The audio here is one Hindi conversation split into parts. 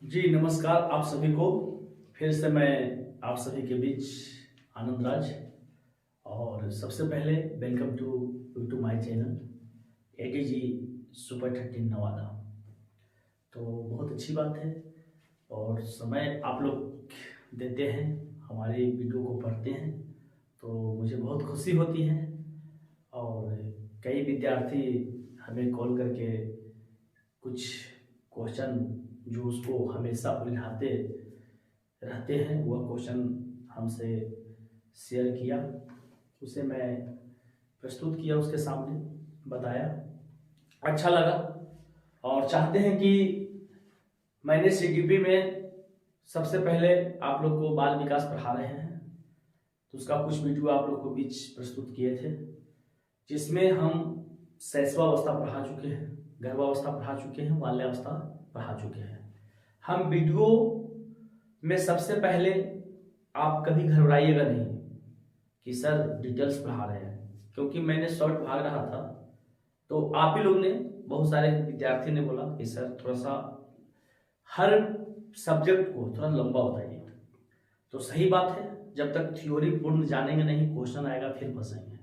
जी नमस्कार आप सभी को। फिर से मैं आप सभी के बीच आनंद राज। और सबसे पहले welcome to my channel ATG super 13 Nawada. तो बहुत अच्छी बात है और समय आप लोग देते हैं, हमारी वीडियो को पढ़ते हैं तो मुझे बहुत खुशी होती है। और कई विद्यार्थी हमें कॉल करके कुछ क्वेश्चन जो उसको हमेशा उलझाते रहते हैं वह क्वेश्चन हमसे शेयर किया, उसे मैं प्रस्तुत किया, उसके सामने बताया, अच्छा लगा। और चाहते हैं कि मैंने सीडीपी में सबसे पहले आप लोग को बाल विकास पढ़ा रहे हैं तो उसका कुछ वीडियो आप लोग को बीच प्रस्तुत किए थे, जिसमें हम शैशवावस्था पढ़ा चुके हैं, गर्भावस्था पढ़ा चुके हैं, बाल्यावस्था पढ़ा चुके हैं। हम वीडियो में सबसे पहले आप कभी घबराइएगा नहीं कि सर डिटेल्स पढ़ा रहे हैं, क्योंकि मैंने शॉर्ट भाग रहा था तो आप ही लोग ने, बहुत सारे विद्यार्थी ने बोला कि सर थोड़ा सा हर सब्जेक्ट को थोड़ा लंबा बताइए। तो सही बात है, जब तक थ्योरी पूर्ण जानेंगे नहीं क्वेश्चन आएगा फिर फंसेंगे।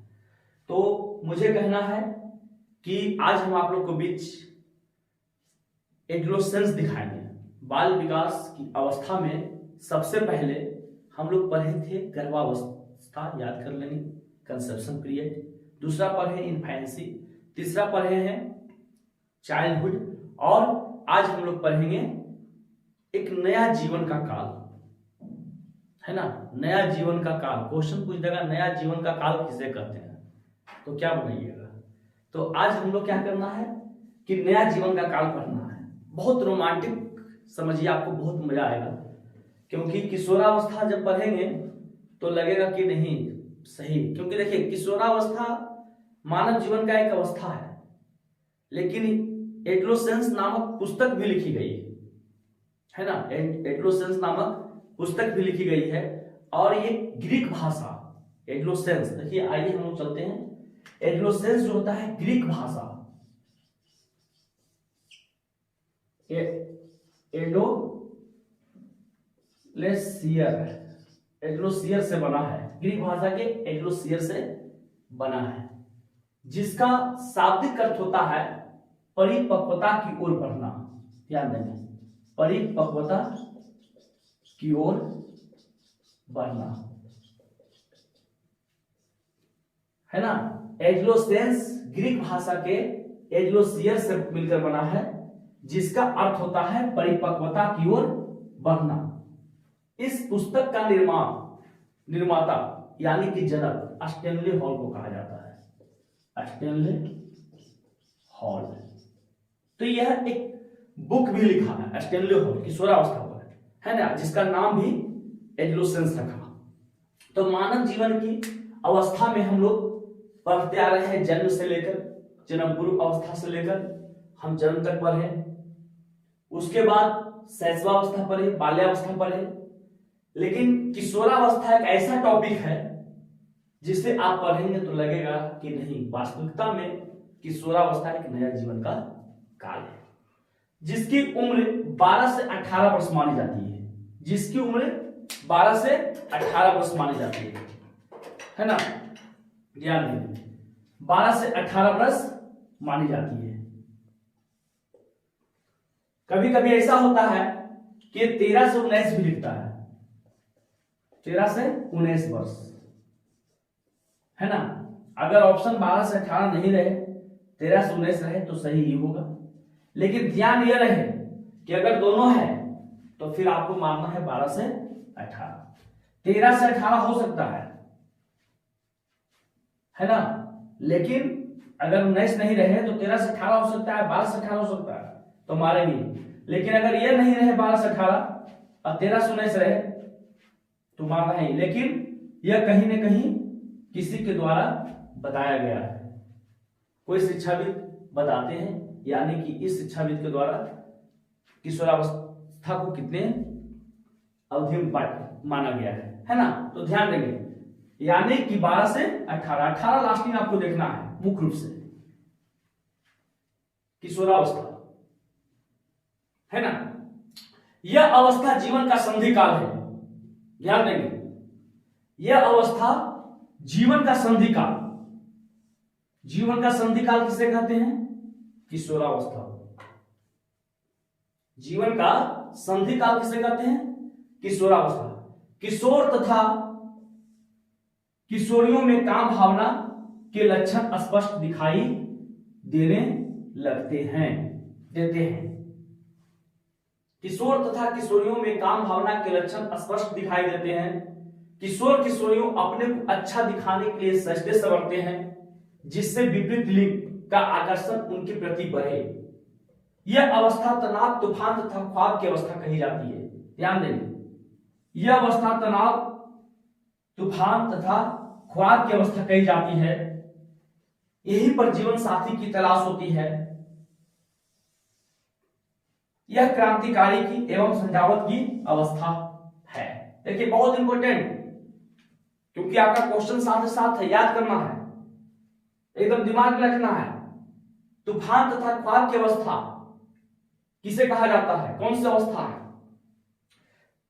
तो मुझे कहना है कि आज हम आप लोग को बीच एडोलेसेंस दिखाएंगे। बाल विकास की अवस्था में सबसे पहले हम लोग पढ़े थे गर्भावस्था, याद कर लेंगे, कंसेप्शन पीरियड। दूसरा पढ़े इन्फेंसी, तीसरा पढ़े हैं चाइल्डहुड, और आज हम लोग पढ़ेंगे एक नया जीवन का काल, है ना। नया जीवन का काल, क्वेश्चन पूछ देगा नया जीवन का काल किसे कहते हैं, तो क्या बनाइएगा। तो आज हम लोग क्या करना है कि नया जीवन का काल पढ़ना है। बहुत रोमांटिक, समझिए आपको बहुत मजा आएगा, क्योंकि किशोरावस्था जब पढ़ेंगे तो लगेगा कि नहीं सही, क्योंकि देखिए किशोरावस्था मानव जीवन का एक अवस्था है, लेकिन एडोलेसेंस नामक पुस्तक भी लिखी गई है ना। एडोलेसेंस नामक पुस्तक भी लिखी गई है और ये ग्रीक भाषा एडोलेसेंस, देखिए आइए हम लोग चलते हैं। एडोलेसेंस जो होता है ग्रीक भाषा, एडोलेसियर से बना है, ग्रीक भाषा के एडोलेसियर से बना है, जिसका शाब्दिक अर्थ होता है परिपक्वता की ओर बढ़ना। ध्यान देंगे, परिपक्वता की ओर बढ़ना, है ना। एडोलेसेंस ग्रीक भाषा के एडोलेसियर से मिलकर बना है, जिसका अर्थ होता है परिपक्वता की ओर बढ़ना। इस पुस्तक का निर्माता यानी कि जनक स्टैनली हॉल को कहा जाता है, स्टैनली हॉल। तो यह एक बुक भी लिखा है स्टैनली हॉल किशोरावस्था पर, है ना, जिसका नाम भी एडोलेसेंस रखा। तो मानव जीवन की अवस्था में हम लोग पढ़ते आ रहे हैं, जन्म से लेकर, जन्म पूर्व अवस्था से लेकर हम जन्म तक पढ़े, उसके बाद शैशवावस्था पढ़े, बाल्यावस्था पढ़े। लेकिन किशोरावस्था एक ऐसा टॉपिक है जिसे आप पढ़ेंगे तो लगेगा कि नहीं, वास्तविकता में किशोरावस्था एक नया जीवन का काल है, जिसकी उम्र 12 से 18 वर्ष मानी जाती है, जिसकी उम्र 12 से 18 वर्ष मानी जाती है ना। ध्यान दें, 12 से 18 वर्ष मानी जाती है। कभी कभी ऐसा होता है कि 13 से 19 भी लिखता है, 13 से 19 वर्ष, है ना। अगर ऑप्शन 12 से 18 नहीं रहे, 13 से 19 रहे तो सही ही होगा। लेकिन ध्यान यह रहे कि अगर दोनों है तो फिर आपको मानना है 12 से 18। 13 से 18 हो सकता है ना, लेकिन अगर 19 नहीं रहे तो 13 से 18 हो सकता है, 12 से 18 हो सकता है, तो मारेंगे। लेकिन अगर ये नहीं रहे 12 से 18 और 13 से 19 रहे तो मारना है। लेकिन यह कहीं ना कहीं किसी के द्वारा बताया गया है, कोई शिक्षाविद बताते हैं, यानी कि इस शिक्षाविद के द्वारा किशोरावस्था को कितने अवधि में माना गया है ना। तो ध्यान देंगे, यानी कि 12 से 18 लास्टिंग आपको देखना है मुख्य रूप से किशोरावस्था, है ना। यह अवस्था जीवन का संधि काल है। ध्यान देंगे, यह अवस्था जीवन का संधि काल। जीवन का संधि काल किसे कहते हैं? किशोरावस्था। जीवन का संधि काल किसे कहते हैं? किशोरावस्था। किशोर तथा किशोरियों में काम भावना के लक्षण स्पष्ट दिखाई देने लगते हैं, देते हैं। किशोर तथा किशोरियों में काम भावना के लक्षण स्पष्ट दिखाई देते हैं। किशोर किशोरियों अपने को अच्छा दिखाने के लिए सजते संवरते हैं, जिससे विपरीत लिंग का आकर्षण उनके प्रति बढ़े। यह अवस्था तनाव, तूफान तथा ख्वाब की अवस्था कही जाती है। ध्यान देंगे, यह अवस्था तनाव, तूफान तथा ख्वाब की अवस्था कही जाती है। यहीं पर जीवन साथी की तलाश होती है। यह क्रांतिकारी की एवं संजावट की अवस्था है। देखिए बहुत इंपॉर्टेंट, क्योंकि आपका क्वेश्चन साथ साथ है, याद करना है, एकदम दिमाग में रखना है। तूफान तथा ख्वाब की अवस्था किसे कहा जाता है? कौन सी अवस्था है?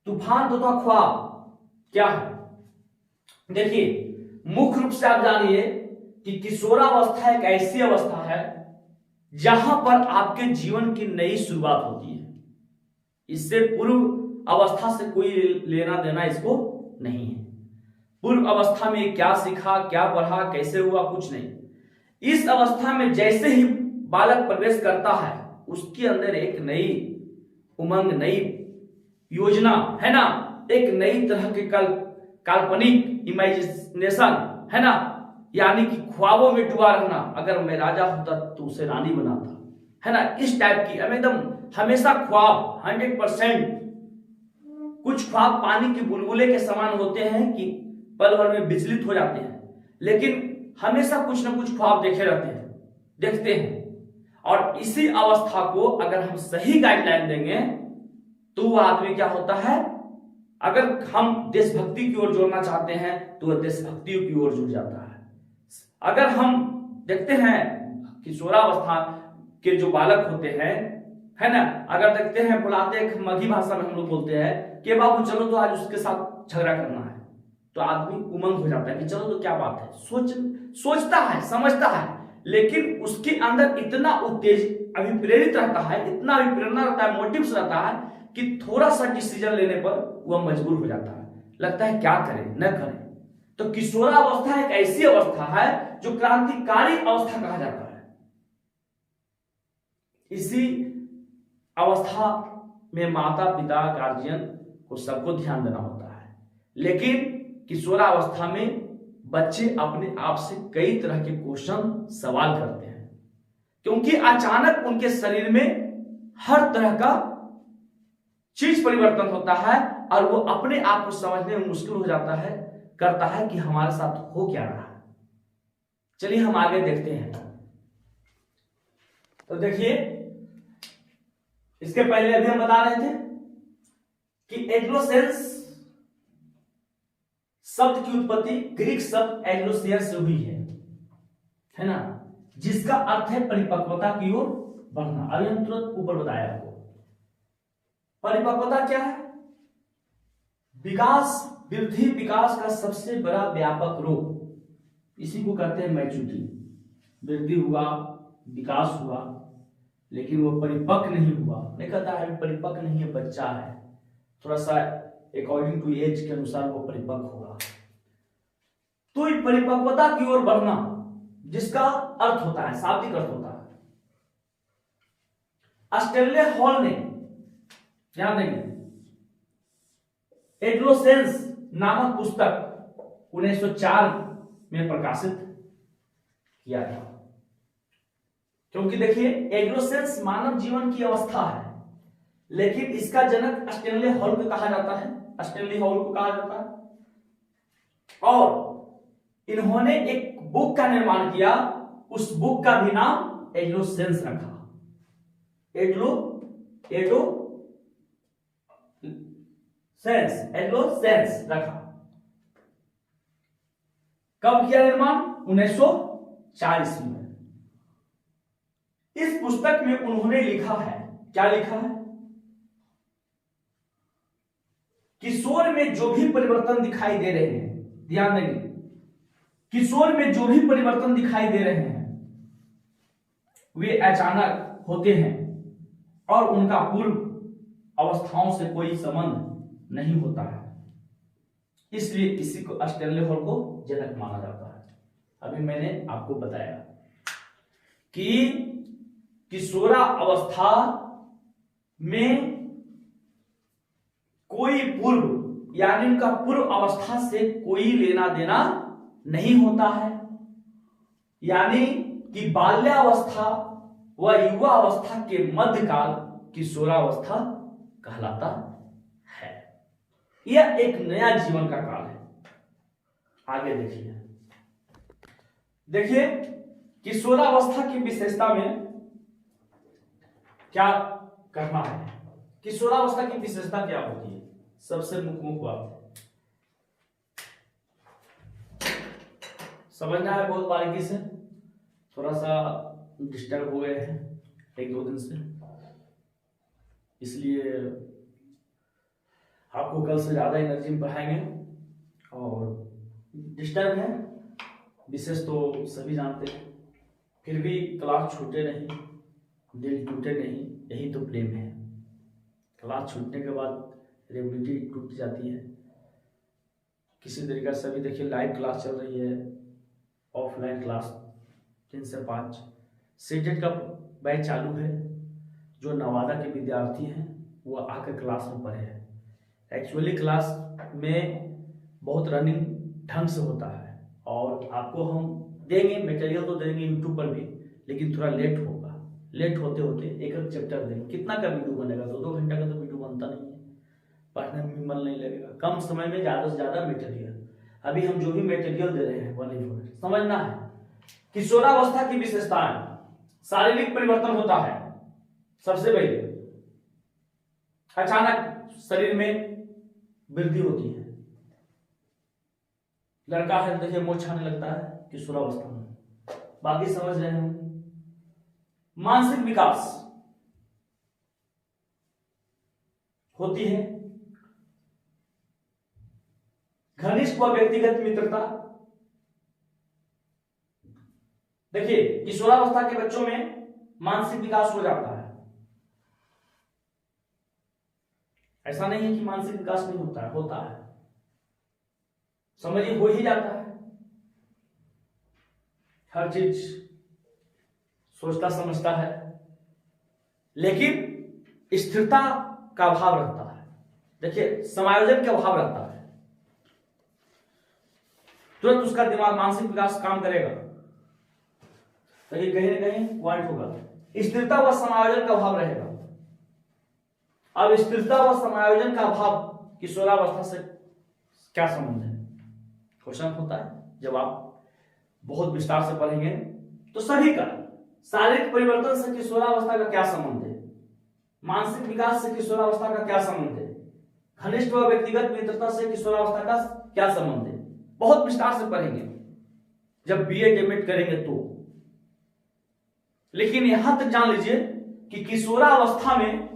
तूफान तथा ख्वाब क्या है? देखिए मुख्य रूप से आप जानिए कि किशोरावस्था एक ऐसी अवस्था है जहां पर आपके जीवन की नई शुरुआत होती है। इससे पूर्व अवस्था से कोई लेना देना इसको नहीं है। पूर्व अवस्था में क्या सीखा, क्या पढ़ा, कैसे हुआ, कुछ नहीं। इस अवस्था में जैसे ही बालक प्रवेश करता है, उसके अंदर एक नई उमंग, नई योजना है ना, एक नई तरह के काल्पनिक इमेजिनेशन है ना, यानी कि ख्वाबों में डूबा रहना। अगर मैं राजा होता तो उसे रानी बनाता, है ना, इस टाइप की एकदम हमेशा ख्वाब 100%। कुछ ख्वाब पानी के बुलबुले के समान होते हैं कि पल भर में विचलित हो जाते हैं, लेकिन हमेशा कुछ ना कुछ ख्वाब देखे रहते हैं, देखते हैं। और इसी अवस्था को अगर हम सही गाइडलाइन देंगे तो वह आदमी क्या होता है, अगर हम देशभक्ति की ओर जोड़ना चाहते हैं तो वह देशभक्ति की ओर जुड़ जाता है। अगर हम देखते हैं किशोरावस्था के जो बालक होते हैं, है ना, अगर देखते हैं, बुलाते हैं, मगही भाषा में हम लोग बोलते हैं कि बाबू चलो तो आज उसके साथ झगड़ा करना है, तो आदमी उमंग हो जाता है कि चलो तो क्या बात है, सोचता है, समझता है, लेकिन उसके अंदर इतना उत्तेज अभिप्रेरित रहता है, इतना अभिप्रेरणा रहता है, मोटिव्स रहता है कि थोड़ा सा डिसीजन लेने पर वह मजबूर हो जाता है, लगता है क्या करें न करें। तो किशोरावस्था एक ऐसी अवस्था है जो क्रांतिकारी अवस्था कहा जाता है। इसी अवस्था में माता पिता, गार्जियन को सबको ध्यान देना होता है, लेकिन किशोरावस्था में बच्चे अपने आप से कई तरह के क्वेश्चन सवाल करते हैं, क्योंकि अचानक उनके शरीर में हर तरह का चीज परिवर्तन होता है और वो अपने आप को समझने में मुश्किल हो जाता है, करता है कि हमारे साथ हो क्या रहा है। चलिए हम आगे देखते हैं। तो देखिए, इसके पहले अभी हम बता रहे थे कि एडोलेसेंस शब्द की उत्पत्ति ग्रीक शब्द एडोलेसेंस से हुई है ना, जिसका अर्थ है परिपक्वता की ओर बढ़ना। अभी हम तुरंत ऊपर बताया आपको। परिपक्वता क्या है? विकास, वृद्धि विकास का सबसे बड़ा व्यापक रूप, इसी को कहते हैं मैच्योरिटी। वृद्धि हुआ, विकास हुआ, लेकिन वो परिपक्व नहीं हुआ। नहीं कहता है परिपक्व नहीं है, बच्चा है, थोड़ा सा अकॉर्डिंग टू एज के अनुसार वो परिपक्व होगा। तो परिपक्वता की ओर बढ़ना, जिसका अर्थ होता है, शाब्दिक अर्थ होता है। ऑस्ट्रेलिया हॉल ने, ध्यान देंगे, एडोलेसेंस नामक पुस्तक 1904 में प्रकाशित किया था। क्योंकि देखिए एडोलेसेंस मानव जीवन की अवस्था है, लेकिन इसका जनक ऑस्ट्रेलिया हॉल को कहा जाता है, ऑस्ट्रेलिया हॉल को कहा जाता है। और इन्होंने एक बुक का निर्माण किया, उस बुक का भी नाम एडोलेसेंस रखा। एडोलेसेंस रखा। कब किया निर्माण? 1940 में। इस पुस्तक में उन्होंने लिखा है, क्या लिखा है? किशोर में जो भी परिवर्तन दिखाई दे रहे हैं, ध्यान देंगे, किशोर में जो भी परिवर्तन दिखाई दे रहे हैं वे अचानक होते हैं और उनका पूर्व अवस्थाओं से कोई संबंध नहीं होता है। इसलिए इसी को स्टैनले हॉल को जनक माना जाता है। अभी मैंने आपको बताया कि किशोरा अवस्था में कोई पूर्व यानी उनका पूर्व अवस्था से कोई लेना देना नहीं होता है, यानी कि बाल्यावस्था व युवा अवस्था के मध्यकाल किशोरावस्था कहलाता है। यह एक नया जीवन का काल है। आगे देखिए किशोरावस्था की विशेषता में क्या करना है। किशोरावस्था की विशेषता क्या होती है? सबसे मुख्य बात समझना है बहुत बारीकी से। थोड़ा सा डिस्टर्ब हो गए हैं एक दो दिन से, इसलिए आपको कल से ज्यादा एनर्जी में पढ़ाएंगे। और डिस्टर्ब है विशेष तो सभी जानते हैं, फिर भी क्लास छूटे नहीं, दिल टूटे नहीं, यही तो प्रेम है। क्लास छूटने के बाद रेगुलरिटी टूट जाती है किसी तरीका से। अभी देखिए लाइव क्लास चल रही है, ऑफलाइन क्लास 3 से 5। सीटेट का बैच चालू है। जो नवादा के विद्यार्थी हैं वो आकर क्लास में पढ़े हैं। एक्चुअली क्लास में बहुत रनिंग ढंग से होता है और आपको हम देंगे मटेरियल तो देंगे यूट्यूब पर भी, लेकिन थोड़ा लेट होगा। लेट होते होते एक एक चैप्टर देंगे। कितना का वीडियो बनेगा? 2-2 घंटा का तो वीडियो बनता नहीं है, पढ़ने में मन नहीं लगेगा। कम समय में ज़्यादा से ज़्यादा मटेरियल। अभी हम जो भी मटेरियल दे रहे हैं समझना है। किशोरावस्था की विशेषताएं, शारीरिक परिवर्तन होता है। सबसे पहले अचानक शरीर में वृद्धि होती है। लड़का है देखिए मोछ आने लगता है किशोरावस्था में, बाकी समझ रहे हैं। मानसिक विकास होती है। घनिष्ठ व व्यक्तिगत मित्रता। देखिए किशोरावस्था के बच्चों में मानसिक विकास हो जाता है। ऐसा नहीं है कि मानसिक विकास नहीं होता है, होता है। समझिए हो ही जाता है। हर चीज सोचता समझता है, लेकिन स्थिरता का अभाव रहता है। देखिए समायोजन का अभाव रहता है। तुरंत उसका दिमाग मानसिक विकास काम करेगा तो ये कहीं ना कहीं पॉइंट होगा। स्थिरता व समायोजन का अभाव रहेगा। अब स्थिरता व समायोजन का अभाव किशोरावस्था से क्या संबंध है? क्वेश्चन होता है। जब आप बहुत विस्तार से पढ़ेंगे तो सभी का शारीरिक परिवर्तन से किशोरावस्था का क्या संबंध है, मानसिक विकास से किशोरावस्था का क्या संबंध है, घनिष्ठ व व्यक्तिगत मित्रता से किशोरावस्था का क्या संबंध है, बहुत विस्तार से पढ़ेंगे जब बीएड एमएड करेंगे तो। लेकिन यहां तक जान लीजिए कि किशोरावस्था में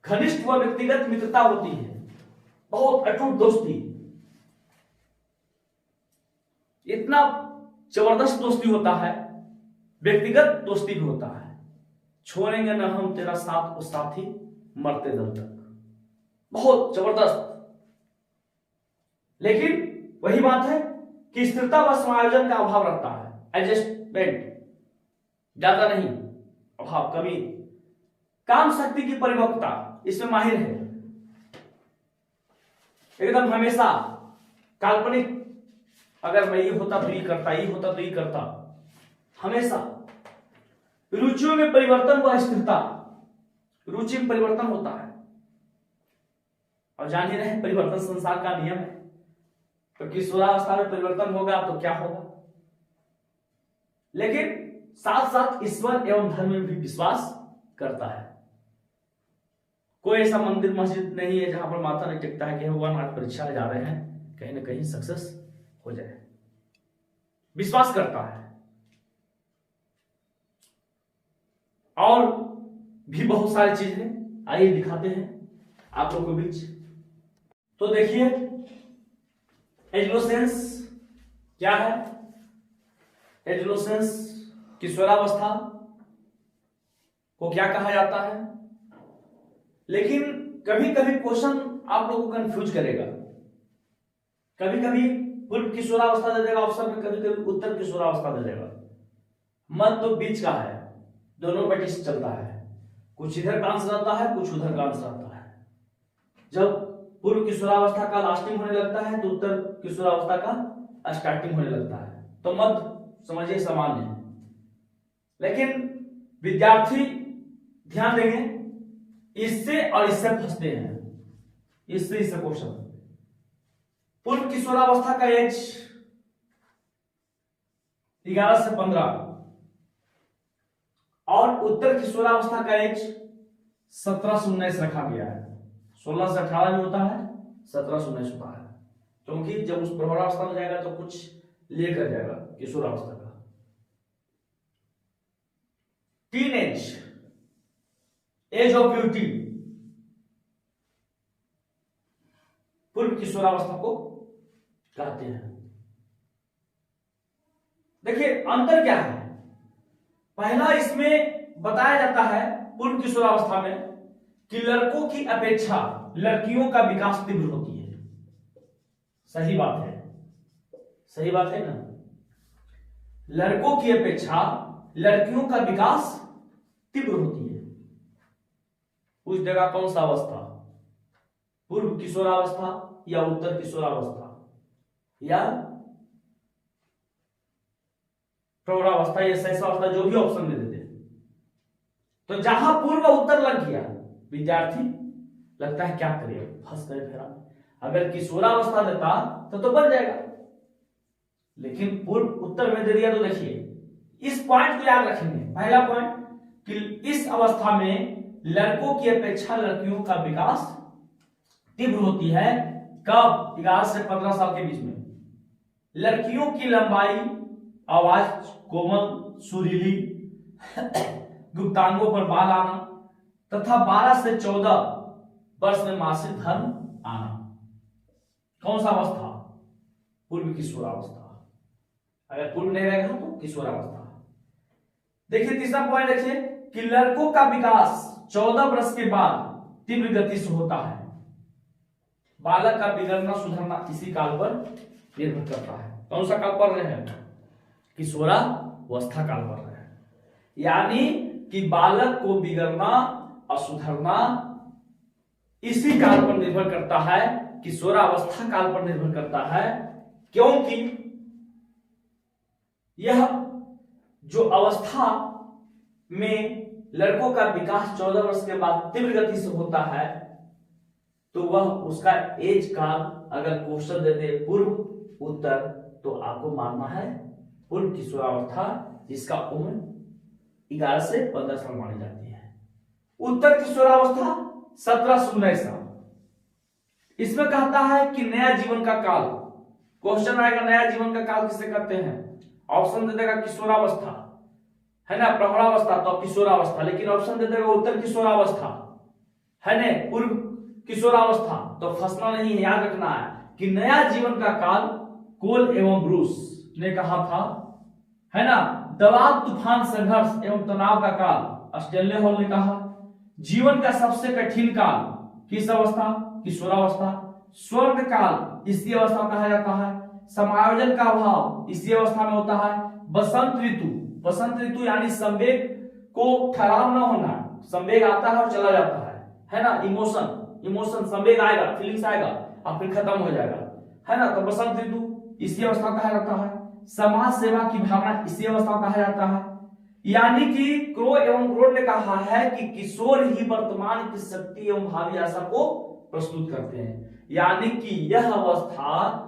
घनिष्ठ व व्यक्तिगत मित्रता होती है, बहुत अटूट दोस्ती। इतना जबरदस्त दोस्ती होता है, व्यक्तिगत दोस्ती भी होता है। छोड़ेंगे न हम तेरा साथ, वो साथी मरते दम तक। बहुत जबरदस्त। लेकिन वही बात है कि स्थिरता व समायोजन का अभाव रहता है। एडजस्टमेंट ज्यादा नहीं, अभाव, कमी। काम शक्ति की परिपक्वता इसमें माहिर है, एकदम हमेशा काल्पनिक। अगर मैं ये होता तो ये करता, ये होता तो ये करता, हमेशा। रुचियों में परिवर्तन व स्थिरता। रुचि में परिवर्तन होता है और जान ही रहे परिवर्तन संसार का नियम है। तो किशोरावस्था में परिवर्तन होगा तो क्या होगा। लेकिन साथ साथ ईश्वर एवं धर्म में भी विश्वास करता है। कोई ऐसा मंदिर मस्जिद नहीं है जहां पर माथा नहीं टेकता है कि भगवान आज परीक्षा जा रहे हैं, कहीं ना कहीं सक्सेस हो जाए। विश्वास करता है। और भी बहुत सारी चीजें आइए दिखाते हैं आप लोगों के बीच। तो देखिए एडोलेसेंस क्या है? एडोलेसेंस किशोरावस्था को क्या कहा जाता है? लेकिन कभी कभी क्वेश्चन आप लोगों को कंफ्यूज करेगा। कभी कभी पूर्व किशोरावस्था दे देगा ऑप्शन में, कभी कभी उत्तर किशोरावस्था दे देगा। मत तो बीच का है, दोनों पेटी से चलता है, कुछ इधर का आंसर आता है, कुछ उधर का आंसर आता है। जब पूर्व किशोरावस्था का लास्टिंग होने लगता है तो उत्तर किशोरावस्था का स्टार्टिंग होने लगता है। तो मत समझिए सामान्य है, लेकिन विद्यार्थी ध्यान देंगे, इससे और इससे फंसते हैं, इससे क्वेश्चन। पूर्व किशोरावस्था का एज 11 से 15 और उत्तर किशोरावस्था का एज 17 से 19 रखा गया है। 16 से 18 भी होता है, 17 से 19 होता है, क्योंकि जब उस प्रौढ़ावस्था में जाएगा तो कुछ लेकर जाएगा किशोरावस्था का। टीनेज, एज ऑफ ब्यूटी, पूर्व किशोरावस्था को कहते हैं। देखिए अंतर क्या है? पहला इसमें बताया जाता है पूर्व किशोरावस्था में कि लड़कों की अपेक्षा लड़कियों का विकास तीव्र होती है। सही बात है, सही बात है ना? लड़कों की अपेक्षा लड़कियों का विकास तीव्र होती है। उस जगह कौन सा अवस्था? पूर्व किशोरावस्था या उत्तर किशोरावस्था या प्रौढ़ावस्था या शैशवावस्था, जो भी ऑप्शन दे देते। तो जहां पूर्व उत्तर लग गया, विद्यार्थी लगता है क्या करे, फंस गए फिर। अगर किशोरावस्था देता तो बन जाएगा, लेकिन पूर्व उत्तर में दे दिया। तो देखिए इस पॉइंट को याद रखेंगे। पहला पॉइंट कि इस अवस्था में लड़कों की अपेक्षा लड़कियों का विकास तीव्र होती है। कब? 11 से 15 साल के बीच में। लड़कियों की लंबाई, आवाज कोमल सुरीली, गुप्तांगों पर बाल आना तथा 12 से 14 वर्ष में मासिक धर्म आना। कौन सा अवस्था? पूर्व किशोरावस्था। अगर पूर्व नहीं रहेगा तो किशोरावस्था। देखिए तीसरा पॉइंट देखिए कि लड़कों का विकास 14 वर्ष के बाद तीव्र गति से होता है। बालक का बिगड़ना सुधरना इसी काल पर निर्भर करता है। कौन सा काल पढ़ रहे हैं? किशोरावस्था काल पढ़ रहे हैं। यानी कि बालक को बिगड़ना और सुधरना इसी काल पर निर्भर करता है, किशोरावस्था काल पर निर्भर करता है। क्योंकि यह जो अवस्था में लड़कों का विकास 14 वर्ष के बाद तीव्र गति से होता है, तो वह उसका एज काल अगर क्वेश्चन देते पूर्व उत्तर, तो आपको मानना है पूर्व किशोरावस्था, जिसका उम्र 11 से 15 साल मानी जाती है। उत्तर किशोरावस्था 17 से 19 साल। इसमें कहता है कि नया जीवन का काल। क्वेश्चन आएगा नया जीवन का काल किसे कहते हैं? ऑप्शन दे देगा किशोरावस्था, है ना, प्रौढ़ावस्था तो किशोरावस्था, लेकिन ऑप्शन दे देगा उत्तर किशोरावस्था, है ना, पूर्व किशोरावस्था। तो फंसना नहीं है, याद रखना है कि नया जीवन का काल कोल एवं ब्रूस ने कहा था, है ना। दबाव, तूफान, संघर्ष एवं तनाव का काल स्टेनले हॉल ने कहा। जीवन का सबसे कठिन काल किस अवस्था? किशोरावस्था। स्वर्ण काल इसी अवस्था में कहा जाता है। समायोजन का अभाव इसी अवस्था में होता है। बसंत ऋतु, बसंत ऋतु यानी संवेग को ठहराव न होना, संवेग आता है और चला जाता है ना। इमोशन संवेग आएगा, फीलिंग्स आएगा और फिर खत्म हो जाएगा, है ना। तो बसंत ऋतु इसी अवस्था कहा जाता है। समाज सेवा की भावना इसी अवस्था कहा जाता है। यानी कि क्रो एवं क्रोड ने कहा है कि किशोर ही वर्तमान की शक्ति एवं भावी आशा को प्रस्तुत करते हैं। यानी कि यह अवस्था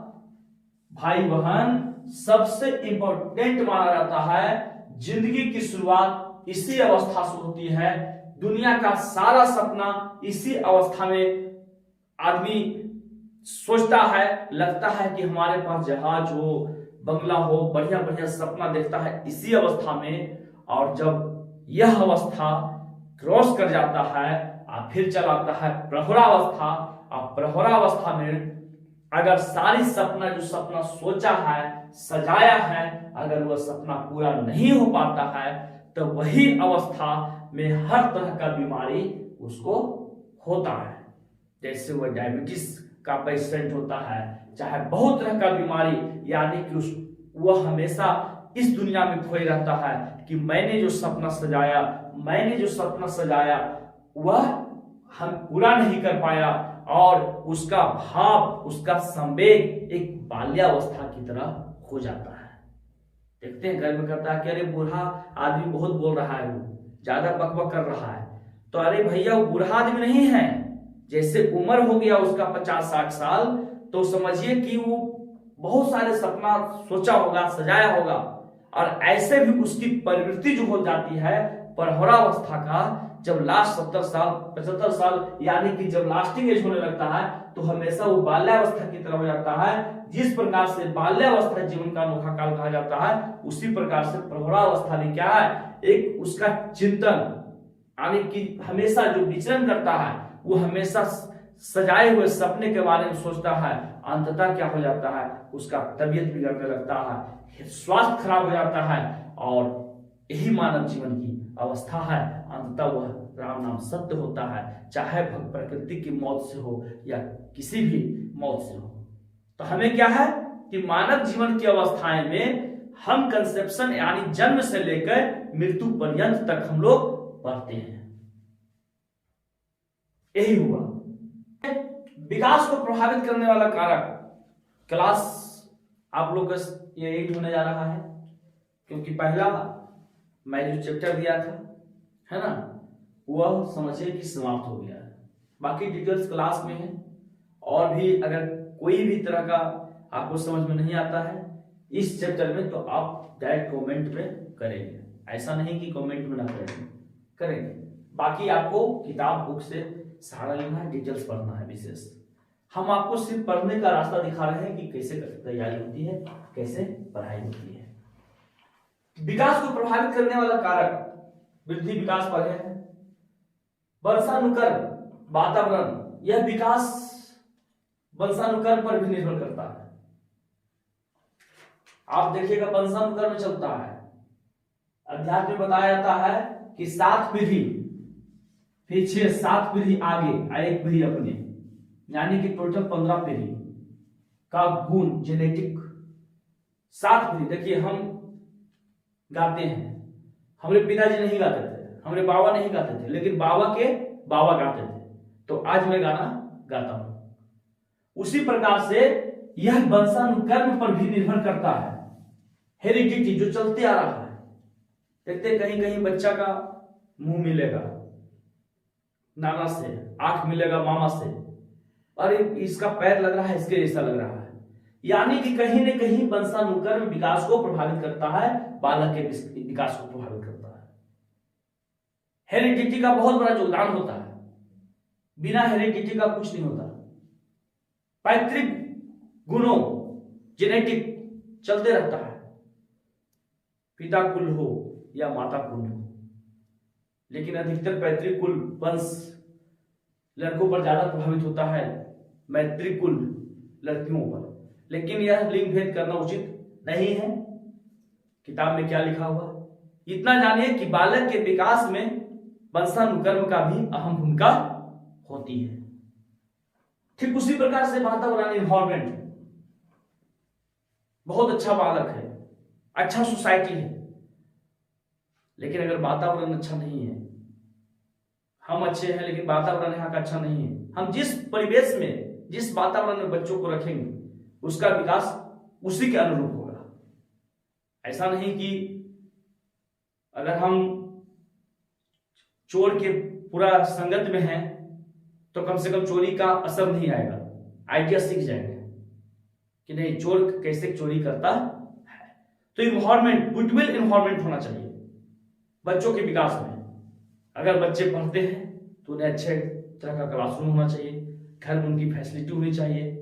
भाई बहन सबसे इंपॉर्टेंट माना जाता है। जिंदगी की शुरुआत इसी अवस्था से होती है। दुनिया का सारा सपना इसी अवस्था में आदमी सोचता है, लगता है कि हमारे पास जहाज हो, बंगला हो, बढ़िया बढ़िया सपना देखता है इसी अवस्था में। और जब यह अवस्था क्रॉस कर जाता है, और फिर चला आता है प्रौढ़ावस्था। और प्रौढ़ावस्था में अगर सारी सपना जो सपना सोचा है, सजाया है, अगर वह सपना पूरा नहीं हो पाता है तो वही अवस्था में हर तरह का बीमारी उसको होता है। जैसे वह डायबिटीज का पेशेंट होता है, चाहे बहुत तरह का बीमारी, यानी कि वह हमेशा इस दुनिया में खोए रहता है कि मैंने जो सपना सजाया वह हम पूरा नहीं कर पाया, और उसका भाव, उसका संवेग एक बाल्यावस्था की तरह हो जाता है। देखते हैं घर में कहता है कि अरे बूढ़ा आदमी बहुत बोल रहा है, वो ज्यादा बकबक कर रहा है। तो अरे भैया वो बूढ़ा आदमी नहीं है, जैसे उम्र हो गया उसका 50-60 साल, तो समझिए कि वो बहुत सारे सपना सोचा होगा, सजाया होगा, और ऐसे भी उसकी प्रवृत्ति जो हो जाती है प्रौढ़ावस्था का, जब लास्ट 70 साल 75 साल यानी कि जब लास्टिंग एज होने लगता है तो हमेशा वो बाल्यावस्था की तरह हो जाता है। जिस प्रकार से बाल्यावस्था जीवन का अनोखा काल कहा जाता है, उसी प्रकार से प्रौढ़ावस्था भी क्या है, एक उसका चिंतन, यानी कि हमेशा जो विचरण करता है वो हमेशा सजाए हुए सपने के बारे में सोचता है। अंततः क्या हो जाता है, उसका तबीयत बिगड़ने लगता है, स्वास्थ्य खराब हो जाता है, और यही मानव जीवन की अवस्था है। अंततः वह राम नाम सत्य होता है, चाहे प्रकृति की मौत से हो या किसी भी मौत से हो। तो हमें क्या है कि मानव जीवन की अवस्थाएं में हम कंसेप्शन यानी जन्म से लेकर मृत्यु पर्यंत तक हम लोग पढ़ते हैं। यही हुआ। विकास को प्रभावित करने वाला कारक क्लास आप लोग का ये 8 होने जा रहा है, क्योंकि पहला मैं जो चैप्टर दिया था, है ना, वह समझिए कि समाप्त हो गया है। बाकी डिटेल्स क्लास में है, और भी अगर कोई भी तरह का आपको समझ में नहीं आता है इस चैप्टर में तो आप डायरेक्ट कमेंट में करेंगे, ऐसा नहीं कि कमेंट में ना करेंगे। बाकी आपको किताब बुक से सहारा लेना है, डिटेल्स पढ़ना है। विशेष हम आपको सिर्फ पढ़ने का रास्ता दिखा रहे हैं कि कैसे तैयारी होती है, कैसे पढ़ाई होती है। विकास को प्रभावित करने वाला कारक वृद्धि विकास पर है, वंशानुक्रम, वातावरण, यह विकास वंशानुक्रम पर भी निर्भर करता है। आप देखिएगा वंशानुक्रम चलता है, अध्यात्म में बताया जाता है कि 7 पीढ़ी पीछे 7 पीढ़ी आगे एक पीढ़ी अपने, यानी कि टोटल 15 पीढ़ी का गुण जेनेटिक 7 पीढ़ी। देखिए हम गाते हैं, हमारे पिताजी नहीं गाते थे, हमारे बाबा नहीं गाते थे, लेकिन बाबा के बाबा गाते थे, तो आज मैं गाना गाता हूं। उसी प्रकार से यह वंशानुक्रम पर भी निर्भर करता है, हेरिडिटी जो चलते आ रहा है। देखते कहीं कहीं बच्चा का मुंह मिलेगा नाना से, आंख मिलेगा मामा से, अरे इसका पैर लग रहा है इसके जैसा लग रहा है, यानी कि कहीं न कहीं वंशानुक्रम विकास को प्रभावित करता है, बालक के विकास को प्रभावित करता है। हेरिडिटी का बहुत बड़ा योगदान होता है, बिना हेरिडिटी का कुछ नहीं होता। पैतृक गुणों जेनेटिक चलते रहता है, पिता कुल हो या माता कुल हो, लेकिन अधिकतर पैतृक कुल वंश लड़कों पर ज्यादा प्रभावित होता है, मैत्रिक कुल लड़कियों पर। लेकिन यह लिंग भेद करना उचित नहीं है। किताब में क्या लिखा हुआ, इतना जानिए कि बालक के विकास में वंशानुक्रम का भी अहम भूमिका होती है। ठीक उसी प्रकार से वातावरण, इन्वायरमेंट, बहुत अच्छा बालक है, अच्छा सोसाइटी है, लेकिन अगर वातावरण अच्छा नहीं है, हम अच्छे हैं लेकिन वातावरण यहाँ का अच्छा नहीं है, हम जिस परिवेश में जिस वातावरण में बच्चों को रखेंगे उसका विकास उसी के अनुरूप होगा। ऐसा नहीं कि अगर हम चोर के पूरा संगत में हैं तो कम से कम चोरी का असर नहीं आएगा, आइडिया सीख जाएंगे कि नहीं चोर कैसे चोरी करता है। तो इन्वायरमेंट, गुडविल इन्वायरमेंट होना चाहिए बच्चों के विकास में। अगर बच्चे पढ़ते हैं तो उन्हें अच्छे तरह का क्लासरूम होना चाहिए, घर में उनकी फैसिलिटी होनी चाहिए,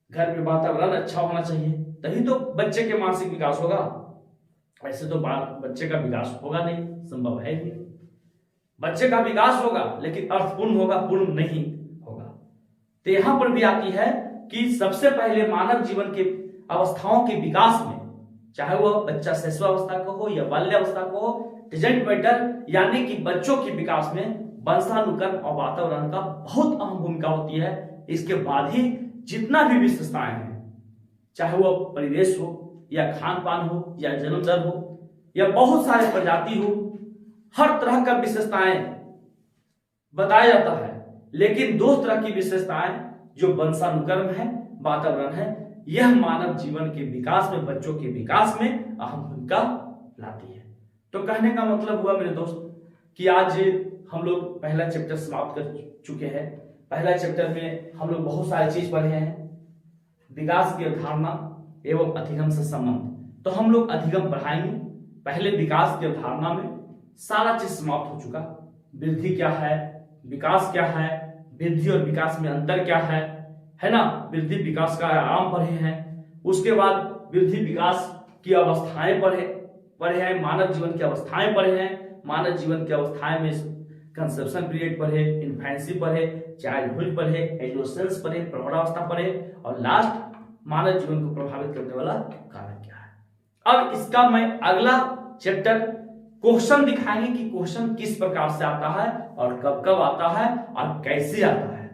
घर में वातावरण अच्छा होना चाहिए, तभी तो बच्चे के मानसिक विकास होगा। ऐसे तो बच्चे का विकास होगा नहीं, संभव है नहीं। बच्चे का विकास होगा लेकिन अर्थपूर्ण होगा, पूर्ण नहीं होगा। तो यहां पर भी आती है कि सबसे पहले मानव जीवन के अवस्थाओं के विकास में, चाहे वह बच्चा शिशुअवस्था का हो या बाल्यावस्था का हो, डिजेंट मैटर यानी कि बच्चों के विकास में वंशानुक्रम और वातावरण का बहुत अहम भूमिका होती है। इसके बाद ही जितना भी विशेषताएं हैं, चाहे वह परिवेश हो या खान पान हो या जन्म दर हो या बहुत सारे प्रजाति हो, हर तरह का विशेषताएं बताया जाता है। लेकिन दो तरह की विशेषताएं जो वंशानुक्रम है, वातावरण है, यह मानव जीवन के विकास में, बच्चों के विकास में अहम भूमिका लाती है। तो कहने का मतलब हुआ मेरे दोस्त कि आज हम लोग पहला चैप्टर समाप्त कर चुके हैं। पहला चैप्टर में हम लोग बहुत सारी चीज पढ़े हैं, विकास की अवधारणा एवं अधिगम से संबंध। तो हम लोग अधिगम पढ़ाएंगे। पहले विकास की अवधारणा में सारा चीज समाप्त हो चुका। वृद्धि क्या है, विकास क्या है, वृद्धि और विकास में अंतर क्या है ना। वृद्धि विकास का आयाम पढ़े हैं। उसके बाद वृद्धि विकास की अवस्थाएं पढ़े हैं, मानव जीवन की अवस्थाएं पढ़े हैं। मानव जीवन की अवस्थाएं में कंसेप्शन पीरियड पढ़े, इन्फेंसी पढ़े, चाइल्डहुड पढ़े, एडोलेसेंस पढ़े, प्रौढ़ावस्था पढ़े और लास्ट मानव जीवन को प्रभावित करने वाला कारक क्या है। अब इसका मैं अगला चैप्टर क्वेश्चन दिखाएंगे कि क्वेश्चन किस प्रकार से आता है और कब कब आता है और कैसे आता है,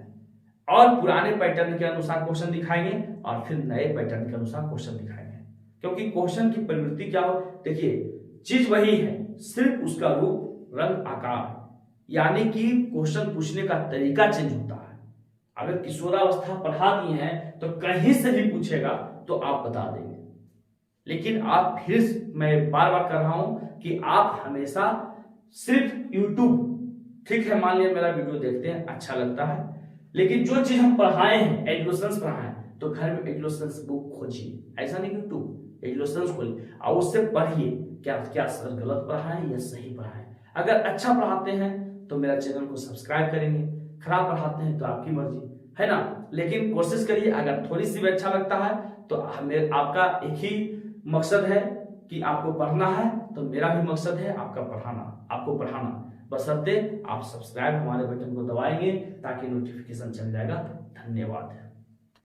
और पुराने पैटर्न के अनुसार क्वेश्चन दिखाएंगे और फिर नए पैटर्न के अनुसार क्वेश्चन दिखाएंगे। क्योंकि क्वेश्चन की प्रवृत्ति क्या हो, देखिए चीज वही है, सिर्फ उसका रूप, रंग, आकार, यानी कि क्वेश्चन पूछने का तरीका चेंज होता है। अगर किशोरावस्था पढ़ा दिए हैं तो कहीं से भी पूछेगा तो आप बता देंगे। लेकिन आप फिर मैं बार बार कर रहा हूं कि आप हमेशा सिर्फ YouTube, ठीक है, मान लिया मेरा वीडियो देखते हैं, अच्छा लगता है, लेकिन जो चीज हम पढ़ाए हैं, एडोलेसेंस पढ़ाए हैं, तो घर में एडोलेसेंस बुक खोजिए। ऐसा नहीं YouTube, एडोलेसेंस खोलिए और उससे पढ़िए क्या क्या सर गलत पढ़ाए या सही पढ़ाए। अगर अच्छा पढ़ाते हैं तो मेरा चैनल को सब्सक्राइब करेंगे, खराब पढ़ाते हैं तो आपकी मर्जी है ना। लेकिन कोशिश करिए, अगर थोड़ी सी भी अच्छा लगता है तो आपका एक ही मकसद है कि आपको पढ़ना है, तो मेरा भी मकसद है आपको पढ़ाना। बशर्ते आप सब्सक्राइब हमारे बटन को दबाएंगे ताकि नोटिफिकेशन चल जाएगा। धन्यवाद।